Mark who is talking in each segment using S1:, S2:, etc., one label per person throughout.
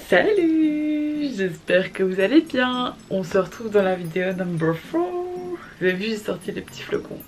S1: Salut, j'espère que vous allez bien. On se retrouve dans la vidéo number 4. Vous avez vu, j'ai sorti les petits flocons.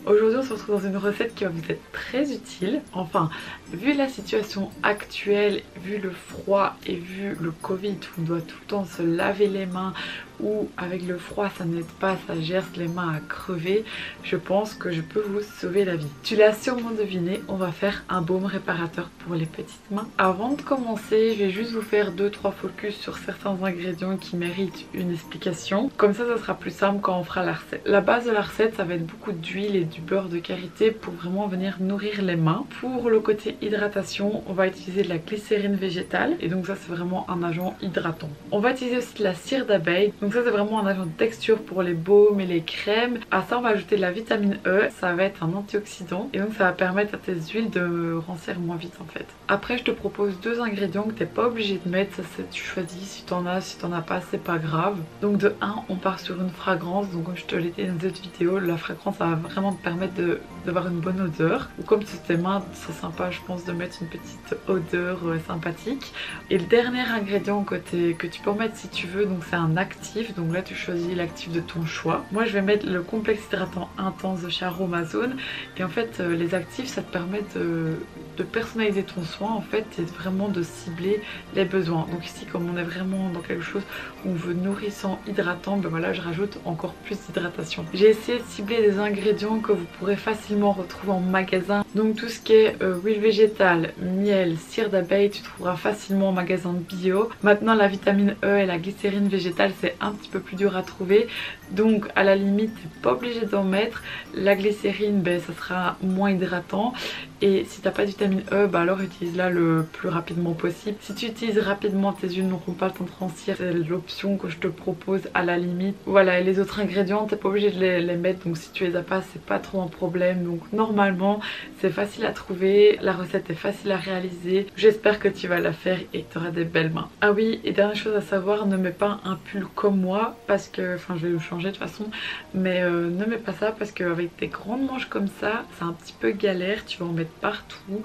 S1: Aujourd'hui on se retrouve dans une recette qui va vous être très utile. Enfin, vu la situation actuelle, vu le froid et vu le Covid où on doit tout le temps se laver les mains, ou avec le froid ça n'aide pas, ça gerce les mains à crever, je pense que je peux vous sauver la vie. Tu l'as sûrement deviné, on va faire un baume réparateur pour les petites mains. Avant de commencer, je vais juste vous faire 2-3 focus sur certains ingrédients qui méritent une explication. Comme ça sera plus simple quand on fera la recette. La base de la recette, ça va être beaucoup d'huile et du beurre de karité pour vraiment venir nourrir les mains. Pour le côté hydratation, on va utiliser de la glycérine végétale et donc ça c'est vraiment un agent hydratant. On va utiliser aussi de la cire d'abeille. Donc ça c'est vraiment un agent de texture pour les baumes et les crèmes. À ça on va ajouter de la vitamine E, ça va être un antioxydant et donc ça va permettre à tes huiles de rancir moins vite en fait. Après je te propose 2 ingrédients que t'es pas obligé de mettre, ça c'est tu choisis, si t'en as, si t'en as pas c'est pas grave. Donc de 1 on part sur une fragrance, donc comme je te l'ai dit dans cette vidéo, la fragrance ça va vraiment te permettre d'avoir une bonne odeur. Ou comme sur tes mains c'est sympa je pense de mettre une petite odeur sympathique. Et le dernier ingrédient que tu peux en mettre si tu veux, donc c'est un actif. Donc là tu choisis l'actif de ton choix. Moi je vais mettre le complexe hydratant intense de chez Aromazone. Et en fait les actifs ça te permet de personnaliser ton soin en fait et vraiment de cibler les besoins. Donc ici comme on est vraiment dans quelque chose où on veut nourrissant, hydratant, ben voilà je rajoute encore plus d'hydratation. J'ai essayé de cibler des ingrédients que vous pourrez facilement retrouver en magasin. Donc tout ce qui est huile végétale, miel, cire d'abeille tu trouveras facilement en magasin de bio. Maintenant la vitamine E et la glycérine végétale c'est un petit peu plus dur à trouver, donc à la limite t'es pas obligé d'en mettre. La glycérine ben ça sera moins hydratant et si t'as pas de vitamine E bah alors utilise-la le plus rapidement possible. Si tu utilises rapidement tes huiles n'auront pas le temps de rancir, c'est l'option que je te propose à la limite. Voilà, et les autres ingrédients t'es pas obligé de les mettre, donc si tu les as pas c'est pas trop un problème. Donc normalement c'est facile à trouver, la recette est facile à réaliser, j'espère que tu vas la faire et que tu auras des belles mains. Ah oui, et dernière chose à savoir, ne mets pas un pull comme moi parce que, enfin je vais le changer de toute façon, mais ne mets pas ça parce qu'avec tes grandes manches comme ça c'est un petit peu galère, tu vas en mettre partout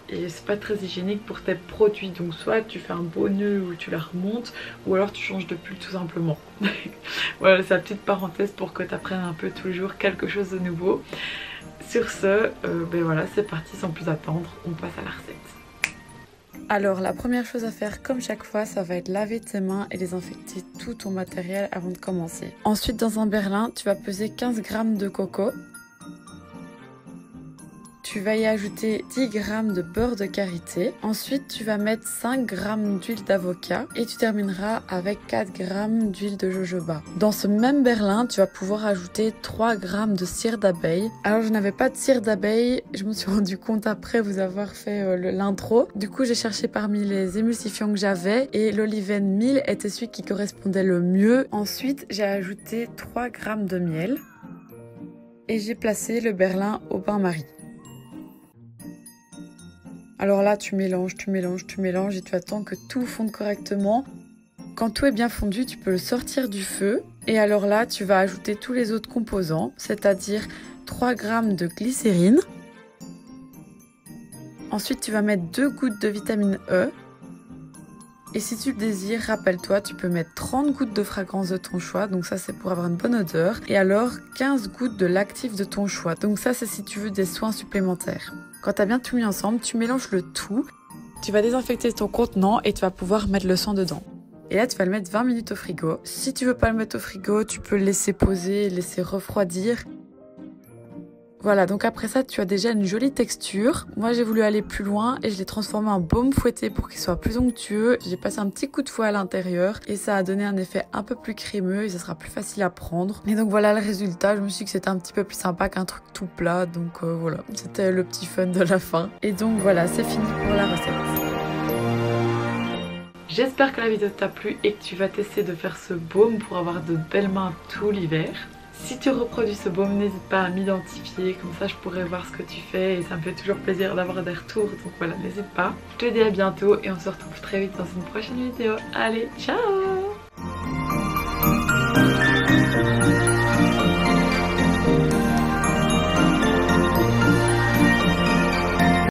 S1: et c'est pas très hygiénique pour tes produits. Donc soit tu fais un beau nœud ou tu la remontes ou alors tu changes de pull tout simplement. Voilà, c'est la petite parenthèse pour que tu apprennes un peu tous les jours quelque chose de nouveau. Sur ce, ben voilà, c'est parti, sans plus attendre, on passe à la recette. Alors la première chose à faire comme chaque fois ça va être laver tes mains et désinfecter tout ton matériel avant de commencer. Ensuite dans un berlin tu vas peser 15 g de coco. Tu vas y ajouter 10 g de beurre de karité. Ensuite, tu vas mettre 5 g d'huile d'avocat et tu termineras avec 4 g d'huile de jojoba. Dans ce même berlin, tu vas pouvoir ajouter 3 g de cire d'abeille. Alors, je n'avais pas de cire d'abeille. Je me suis rendu compte après vous avoir fait l'intro. Du coup, j'ai cherché parmi les émulsifiants que j'avais et l'oliven 1000 était celui qui correspondait le mieux. Ensuite, j'ai ajouté 3 g de miel et j'ai placé le berlin au bain-marie. Alors là, tu mélanges et tu attends que tout fonde correctement. Quand tout est bien fondu, tu peux le sortir du feu. Et alors là, tu vas ajouter tous les autres composants, c'est-à-dire 3 g de glycérine. Ensuite, tu vas mettre 2 gouttes de vitamine E. Et si tu le désires, rappelle-toi, tu peux mettre 30 gouttes de fragrance de ton choix, donc ça c'est pour avoir une bonne odeur. Et alors 15 gouttes de l'actif de ton choix, donc ça c'est si tu veux des soins supplémentaires. Quand tu as bien tout mis ensemble, tu mélanges le tout. Tu vas désinfecter ton contenant et tu vas pouvoir mettre le sang dedans. Et là tu vas le mettre 20 minutes au frigo. Si tu veux pas le mettre au frigo, tu peux le laisser poser, laisser refroidir. Voilà, donc après ça, tu as déjà une jolie texture. Moi, j'ai voulu aller plus loin et je l'ai transformé en baume fouetté pour qu'il soit plus onctueux. J'ai passé un petit coup de fouet à l'intérieur et ça a donné un effet un peu plus crémeux et ça sera plus facile à prendre. Et donc voilà le résultat. Je me suis dit que c'était un petit peu plus sympa qu'un truc tout plat. Donc voilà, c'était le petit fun de la fin. Et donc voilà, c'est fini pour la recette. J'espère que la vidéo t'a plu et que tu vas tester de faire ce baume pour avoir de belles mains tout l'hiver. Si tu reproduis ce baume, n'hésite pas à m'identifier, comme ça je pourrais voir ce que tu fais et ça me fait toujours plaisir d'avoir des retours, donc voilà, n'hésite pas. Je te dis à bientôt et on se retrouve très vite dans une prochaine vidéo. Allez, ciao!